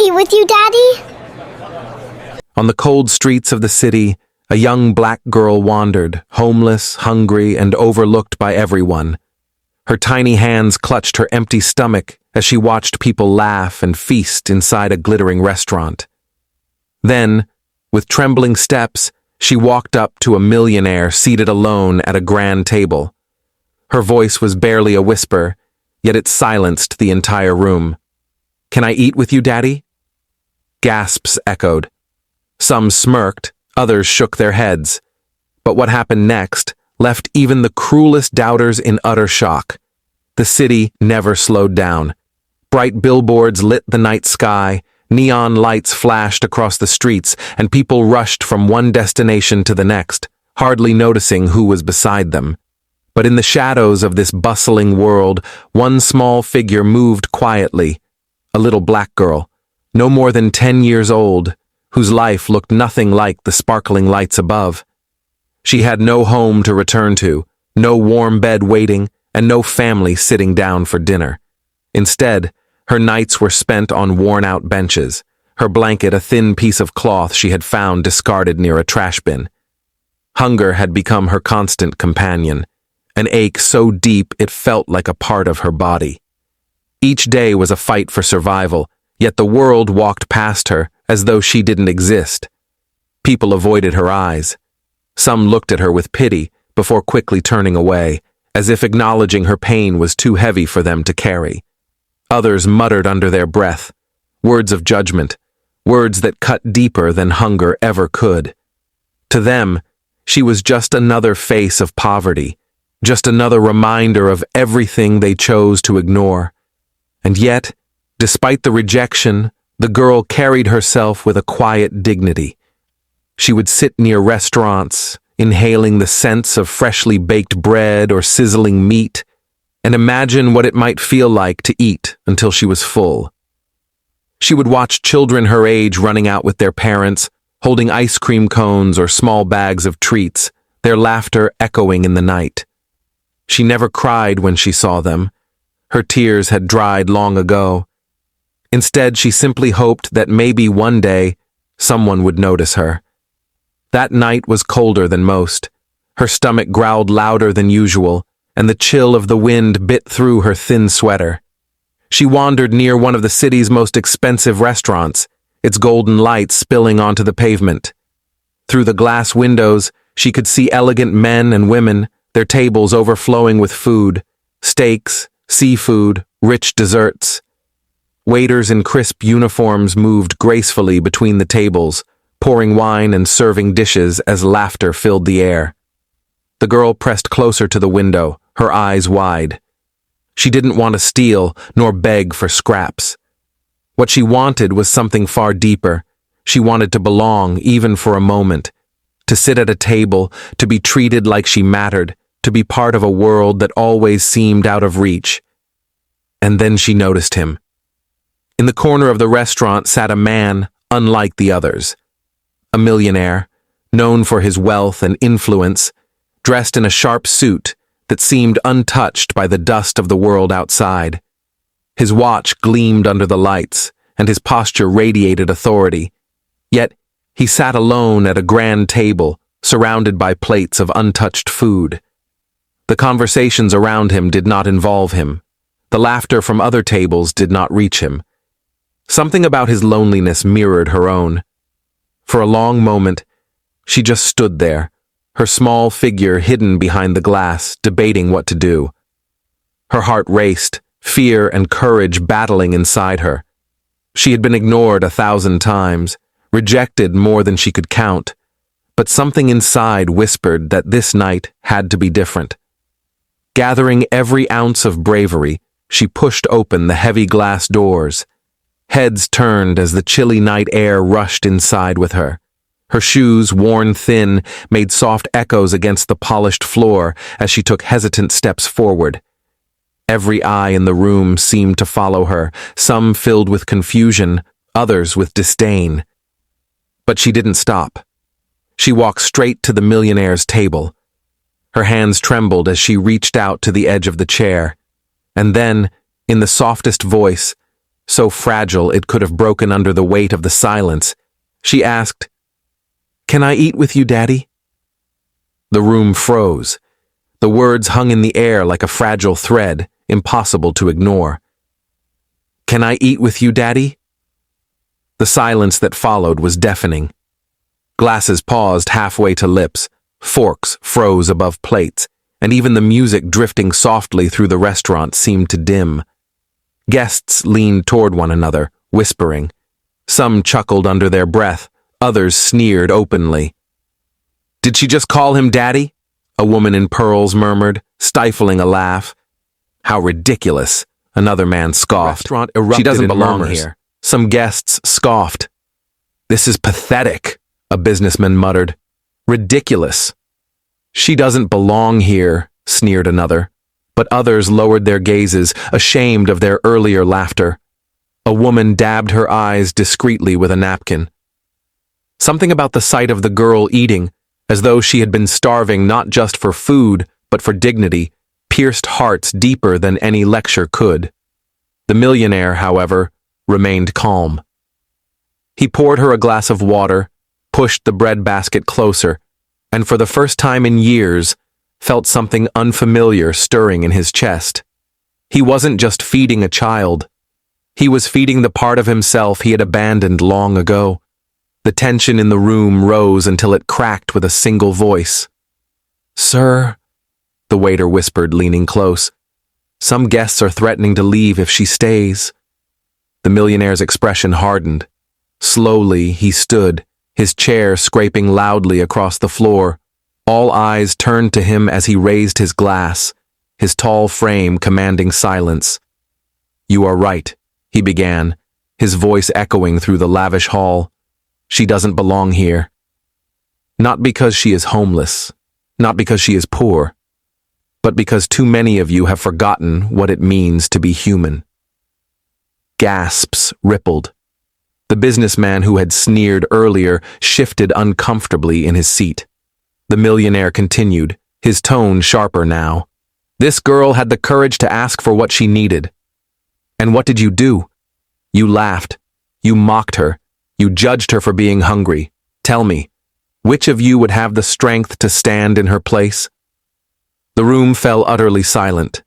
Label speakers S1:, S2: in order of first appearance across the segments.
S1: eat with you, Daddy?
S2: On the cold streets of the city, a young black girl wandered, homeless, hungry, and overlooked by everyone. Her tiny hands clutched her empty stomach as she watched people laugh and feast inside a glittering restaurant. Then, with trembling steps, she walked up to a millionaire seated alone at a grand table. Her voice was barely a whisper, yet it silenced the entire room. "Can I eat with you, Daddy?" Gasps echoed. Some smirked, others shook their heads. But what happened next left even the cruelest doubters in utter shock. The city never slowed down. Bright billboards lit the night sky, neon lights flashed across the streets, and people rushed from one destination to the next, hardly noticing who was beside them. But in the shadows of this bustling world, one small figure moved quietly, a little black girl, no more than 10 years old, whose life looked nothing like the sparkling lights above. She had no home to return to, no warm bed waiting, and no family sitting down for dinner. Instead, her nights were spent on worn-out benches, her blanket a thin piece of cloth she had found discarded near a trash bin. Hunger had become her constant companion, an ache so deep it felt like a part of her body. Each day was a fight for survival, yet the world walked past her as though she didn't exist. People avoided her eyes. Some looked at her with pity before quickly turning away, as if acknowledging her pain was too heavy for them to carry. Others muttered under their breath, words of judgment, words that cut deeper than hunger ever could. To them, she was just another face of poverty, just another reminder of everything they chose to ignore. And yet, despite the rejection, the girl carried herself with a quiet dignity. She would sit near restaurants, inhaling the scents of freshly baked bread or sizzling meat, and imagine what it might feel like to eat until she was full. She would watch children her age running out with their parents, holding ice cream cones or small bags of treats, their laughter echoing in the night. She never cried when she saw them. Her tears had dried long ago. Instead, she simply hoped that maybe one day someone would notice her. That night was colder than most. Her stomach growled louder than usual, and the chill of the wind bit through her thin sweater. She wandered near one of the city's most expensive restaurants, its golden lights spilling onto the pavement. Through the glass windows, she could see elegant men and women, their tables overflowing with food, steaks, seafood, rich desserts. Waiters in crisp uniforms moved gracefully between the tables, pouring wine and serving dishes as laughter filled the air. The girl pressed closer to the window, her eyes wide. She didn't want to steal nor beg for scraps. What she wanted was something far deeper. She wanted to belong, even for a moment, to sit at a table, to be treated like she mattered, to be part of a world that always seemed out of reach. And then she noticed him. In the corner of the restaurant sat a man unlike the others. A millionaire, known for his wealth and influence, dressed in a sharp suit that seemed untouched by the dust of the world outside. His watch gleamed under the lights, and his posture radiated authority. Yet, he sat alone at a grand table, surrounded by plates of untouched food. The conversations around him did not involve him. The laughter from other tables did not reach him. Something about his loneliness mirrored her own. For a long moment, she just stood there, her small figure hidden behind the glass, debating what to do. Her heart raced, fear and courage battling inside her. She had been ignored 1,000 times, rejected more than she could count, but something inside whispered that this night had to be different. Gathering every ounce of bravery, she pushed open the heavy glass doors. Heads turned as the chilly night air rushed inside with her. Her shoes, worn thin, made soft echoes against the polished floor as she took hesitant steps forward. Every eye in the room seemed to follow her, some filled with confusion, others with disdain. But she didn't stop. She walked straight to the millionaire's table. Her hands trembled as she reached out to the edge of the chair. And then, in the softest voice, so fragile it could have broken under the weight of the silence. She asked, "Can I eat with you, Daddy?" The room froze. The words hung in the air like a fragile thread, impossible to ignore. "Can I eat with you, Daddy?" The silence that followed was deafening. Glasses paused halfway to lips, forks froze above plates, and even the music drifting softly through the restaurant seemed to dim. Guests leaned toward one another, whispering. Some chuckled under their breath, others sneered openly. "Did she just call him Daddy?" a woman in pearls murmured, stifling a laugh. "How ridiculous," another man scoffed. "She doesn't belong here." Some guests scoffed. "This is pathetic," a businessman muttered. "Ridiculous." "She doesn't belong here," sneered another. But others lowered their gazes, ashamed of their earlier laughter. A woman dabbed her eyes discreetly with a napkin. Something about the sight of the girl eating, as though she had been starving not just for food, but for dignity, pierced hearts deeper than any lecture could. The millionaire, however, remained calm. He poured her a glass of water, pushed the bread basket closer, and for the first time in years, felt something unfamiliar stirring in his chest. He wasn't just feeding a child. He was feeding the part of himself he had abandoned long ago. The tension in the room rose until it cracked with a single voice. "Sir," the waiter whispered, leaning close, "some guests are threatening to leave if she stays." The millionaire's expression hardened. Slowly, he stood, his chair scraping loudly across the floor. All eyes turned to him as he raised his glass, his tall frame commanding silence. "You are right," he began, his voice echoing through the lavish hall. "She doesn't belong here. Not because she is homeless, not because she is poor, but because too many of you have forgotten what it means to be human." Gasps rippled. The businessman who had sneered earlier shifted uncomfortably in his seat. The millionaire continued, his tone sharper now. "This girl had the courage to ask for what she needed. And what did you do? You laughed. You mocked her. You judged her for being hungry. Tell me, which of you would have the strength to stand in her place?" The room fell utterly silent.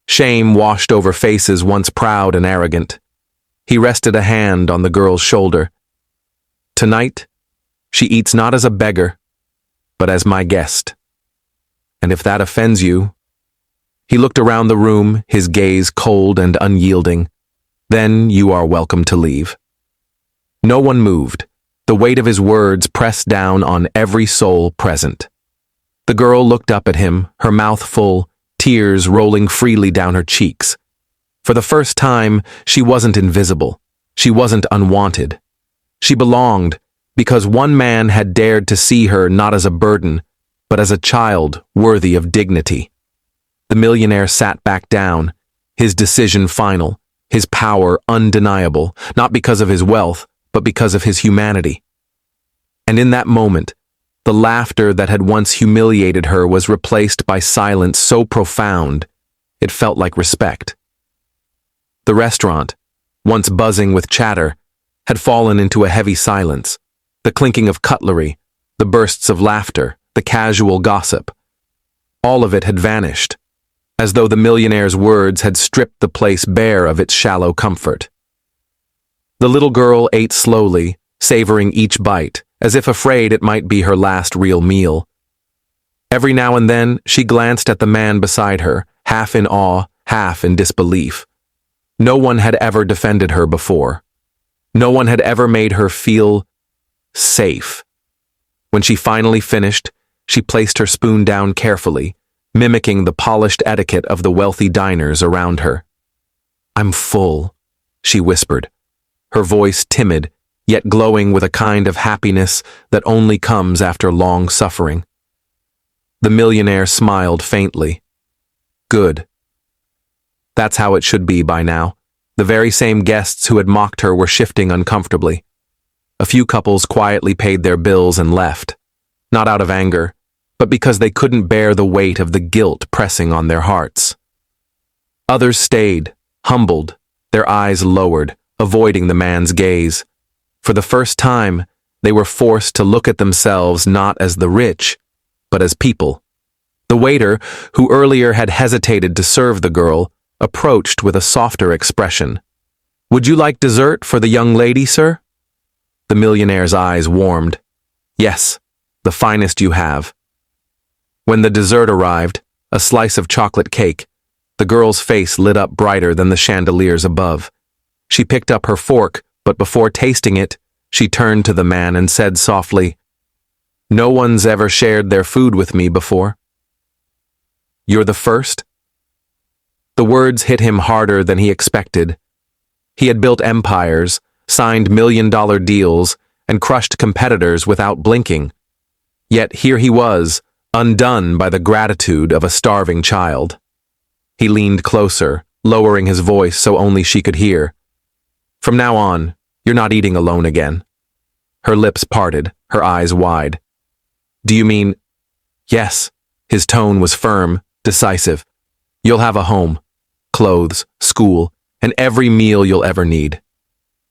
S2: Shame washed over faces once proud and arrogant. He rested a hand on the girl's shoulder. "Tonight, she eats not as a beggar, but as my guest. And if that offends you—" He looked around the room, his gaze cold and unyielding. "Then you are welcome to leave." No one moved. The weight of his words pressed down on every soul present. The girl looked up at him, her mouth full, tears rolling freely down her cheeks. For the first time, she wasn't invisible. She wasn't unwanted. She belonged, because one man had dared to see her not as a burden, but as a child worthy of dignity. The millionaire sat back down, his decision final, his power undeniable, not because of his wealth, but because of his humanity. And in that moment, the laughter that had once humiliated her was replaced by silence so profound, it felt like respect. The restaurant, once buzzing with chatter, had fallen into a heavy silence. The clinking of cutlery, the bursts of laughter, the casual gossip. All of it had vanished, as though the millionaire's words had stripped the place bare of its shallow comfort. The little girl ate slowly, savoring each bite, as if afraid it might be her last real meal. Every now and then, she glanced at the man beside her, half in awe, half in disbelief. No one had ever defended her before. No one had ever made her feel safe. When she finally finished, she placed her spoon down carefully, mimicking the polished etiquette of the wealthy diners around her. "I'm full," she whispered, her voice timid, yet glowing with a kind of happiness that only comes after long suffering. The millionaire smiled faintly. "Good. That's how it should be by now." The very same guests who had mocked her were shifting uncomfortably. A few couples quietly paid their bills and left, not out of anger, but because they couldn't bear the weight of the guilt pressing on their hearts. Others stayed, humbled, their eyes lowered, avoiding the man's gaze. For the first time, they were forced to look at themselves not as the rich, but as people. The waiter, who earlier had hesitated to serve the girl, approached with a softer expression. "Would you like dessert for the young lady, sir?" The millionaire's eyes warmed. "Yes, the finest you have." When the dessert arrived, a slice of chocolate cake, the girl's face lit up brighter than the chandeliers above. She picked up her fork, but before tasting it, she turned to the man and said softly, "No one's ever shared their food with me before." "You're the first?" The words hit him harder than he expected. He had built empires, signed million-dollar deals, and crushed competitors without blinking. Yet here he was, undone by the gratitude of a starving child. He leaned closer, lowering his voice so only she could hear. "From now on, you're not eating alone again." Her lips parted, her eyes wide. "Do you mean—" "Yes." His tone was firm, decisive. "You'll have a home, clothes, school, and every meal you'll ever need."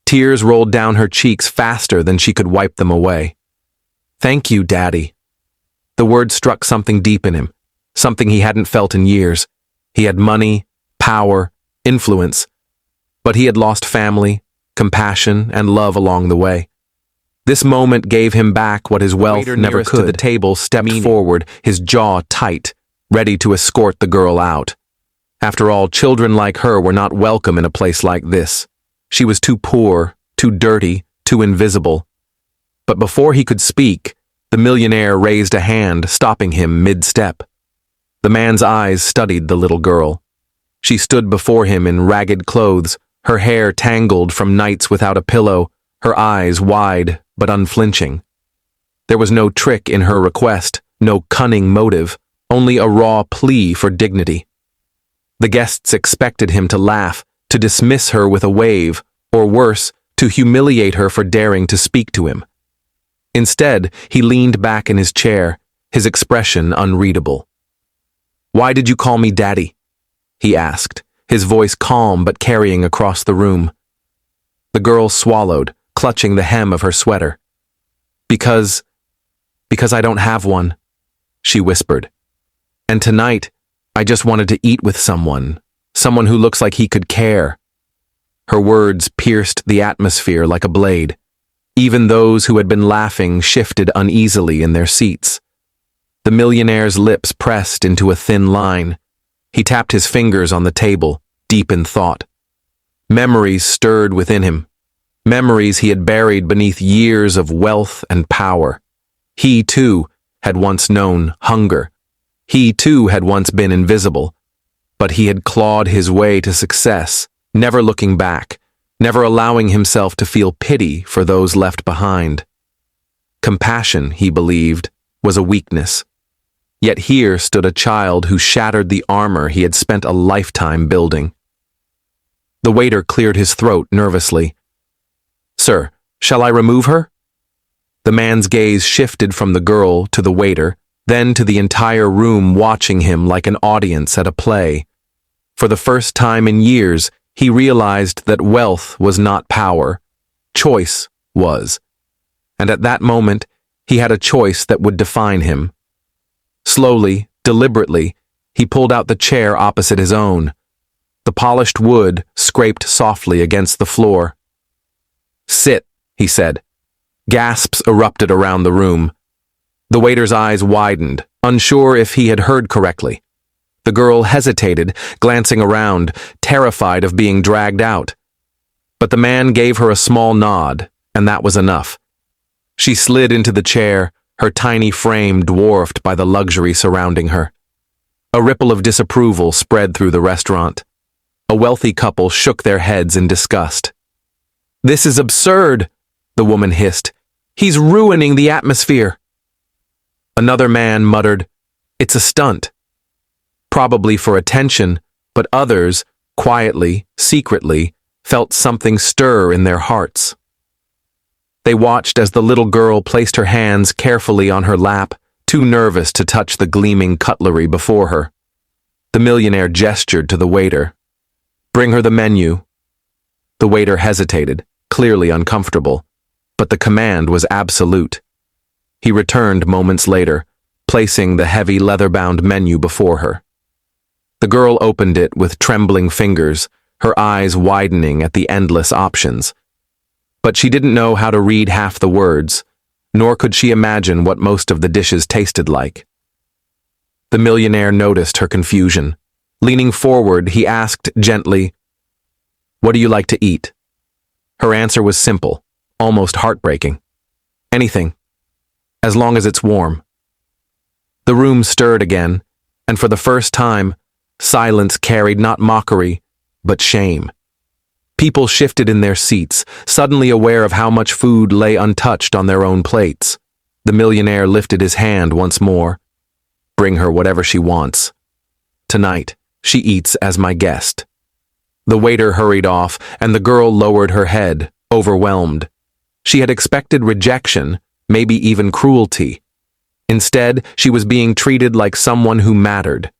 S2: Tears rolled down her cheeks faster than she could wipe them away. "Thank you, Daddy." The word struck something deep in him, something he hadn't felt in years. He had money, power, influence, but he had lost family, compassion, and love along the way. This moment gave him back what his wealth never could. To the table stepped forward, his jaw tight, ready to escort the girl out. After all, children like her were not welcome in a place like this. She was too poor, too dirty, too invisible. But before he could speak, the millionaire raised a hand, stopping him mid-step. The man's eyes studied the little girl. She stood before him in ragged clothes, her hair tangled from nights without a pillow, her eyes wide but unflinching. There was no trick in her request, no cunning motive, only a raw plea for dignity. The guests expected him to laugh, to dismiss her with a wave, or worse, to humiliate her for daring to speak to him. Instead, he leaned back in his chair, his expression unreadable. "Why did you call me Daddy?" he asked, his voice calm but carrying across the room. The girl swallowed, clutching the hem of her sweater. Because I don't have one," she whispered. "And tonight, I just wanted to eat with someone who looks like he could care." Her words pierced the atmosphere like a blade. Even those who had been laughing shifted uneasily in their seats. The millionaire's lips pressed into a thin line. He tapped his fingers on the table, deep in thought. Memories stirred within him. Memories he had buried beneath years of wealth and power. He, too, had once known hunger. He, too, had once been invisible. But he had clawed his way to success, never looking back, never allowing himself to feel pity for those left behind. Compassion, he believed, was a weakness. Yet here stood a child who shattered the armor he had spent a lifetime building. The waiter cleared his throat nervously. "Sir, shall I remove her?" The man's gaze shifted from the girl to the waiter, then to the entire room watching him like an audience at a play. For the first time in years, he realized that wealth was not power. Choice was. And at that moment, he had a choice that would define him. Slowly, deliberately, he pulled out the chair opposite his own. The polished wood scraped softly against the floor. "Sit," he said. Gasps erupted around the room. The waiter's eyes widened, unsure if he had heard correctly. The girl hesitated, glancing around, terrified of being dragged out. But the man gave her a small nod, and that was enough. She slid into the chair, her tiny frame dwarfed by the luxury surrounding her. A ripple of disapproval spread through the restaurant. A wealthy couple shook their heads in disgust. "This is absurd," the woman hissed. "He's ruining the atmosphere." Another man muttered, "It's a stunt." Probably for attention, but others, quietly, secretly, felt something stir in their hearts. They watched as the little girl placed her hands carefully on her lap, too nervous to touch the gleaming cutlery before her. The millionaire gestured to the waiter. "Bring her the menu." The waiter hesitated, clearly uncomfortable, but the command was absolute. He returned moments later, placing the heavy leather-bound menu before her. The girl opened it with trembling fingers, her eyes widening at the endless options. But she didn't know how to read half the words, nor could she imagine what most of the dishes tasted like. The millionaire noticed her confusion. Leaning forward, he asked gently, "What do you like to eat?" Her answer was simple, almost heartbreaking. "Anything, as long as it's warm." The room stirred again, and for the first time, silence carried not mockery, but shame. People shifted in their seats, suddenly aware of how much food lay untouched on their own plates. The millionaire lifted his hand once more. "Bring her whatever she wants. Tonight, she eats as my guest." The waiter hurried off, and the girl lowered her head, overwhelmed. She had expected rejection, maybe even cruelty. Instead, she was being treated like someone who mattered.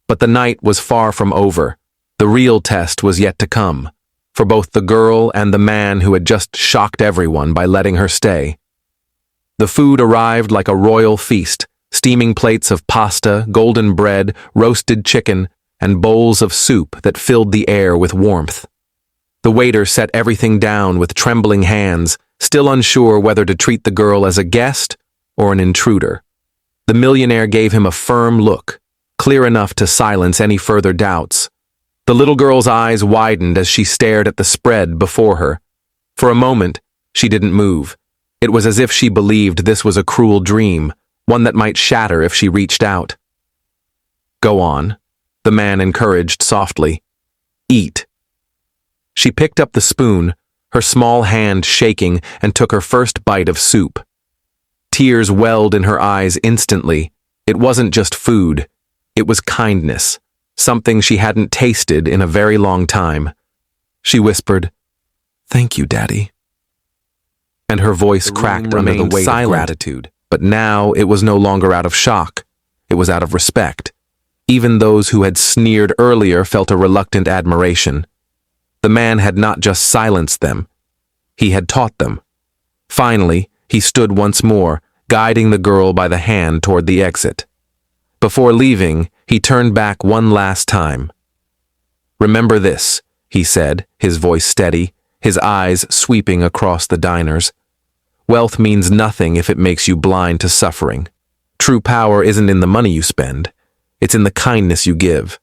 S2: But the night was far from over. The real test was yet to come, for both the girl and the man who had just shocked everyone by letting her stay. The food arrived like a royal feast, steaming plates of pasta, golden bread, roasted chicken, and bowls of soup that filled the air with warmth. The waiter set everything down with trembling hands, still unsure whether to treat the girl as a guest or an intruder. The millionaire gave him a firm look, clear enough to silence any further doubts. The little girl's eyes widened as she stared at the spread before her. For a moment, she didn't move. It was as if she believed this was a cruel dream, one that might shatter if she reached out. "Go on," the man encouraged softly. "Eat." She picked up the spoon, her small hand shaking, and took her first bite of soup. Tears welled in her eyes instantly. It wasn't just food. It was kindness, something she hadn't tasted in a very long time. She whispered, "Thank you, Daddy." And her voice cracked under the weight of gratitude. But now it was no longer out of shock. It was out of respect. Even those who had sneered earlier felt a reluctant admiration. The man had not just silenced them. He had taught them. Finally, he stood once more, guiding the girl by the hand toward the exit. Before leaving, he turned back one last time. "Remember this," he said, his voice steady, his eyes sweeping across the diners. "Wealth means nothing if it makes you blind to suffering. True power isn't in the money you spend. It's in the kindness you give."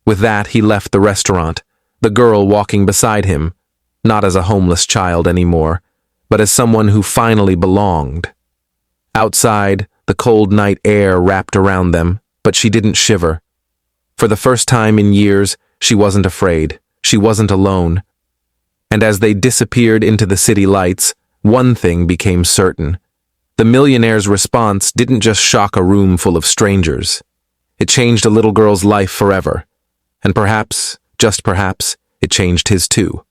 S2: With that, he left the restaurant, the girl walking beside him, not as a homeless child anymore, but as someone who finally belonged. Outside, the cold night air wrapped around them, but she didn't shiver. For the first time in years, she wasn't afraid. She wasn't alone. And as they disappeared into the city lights, one thing became certain. The millionaire's response didn't just shock a room full of strangers. It changed a little girl's life forever. And perhaps, just perhaps, it changed his too.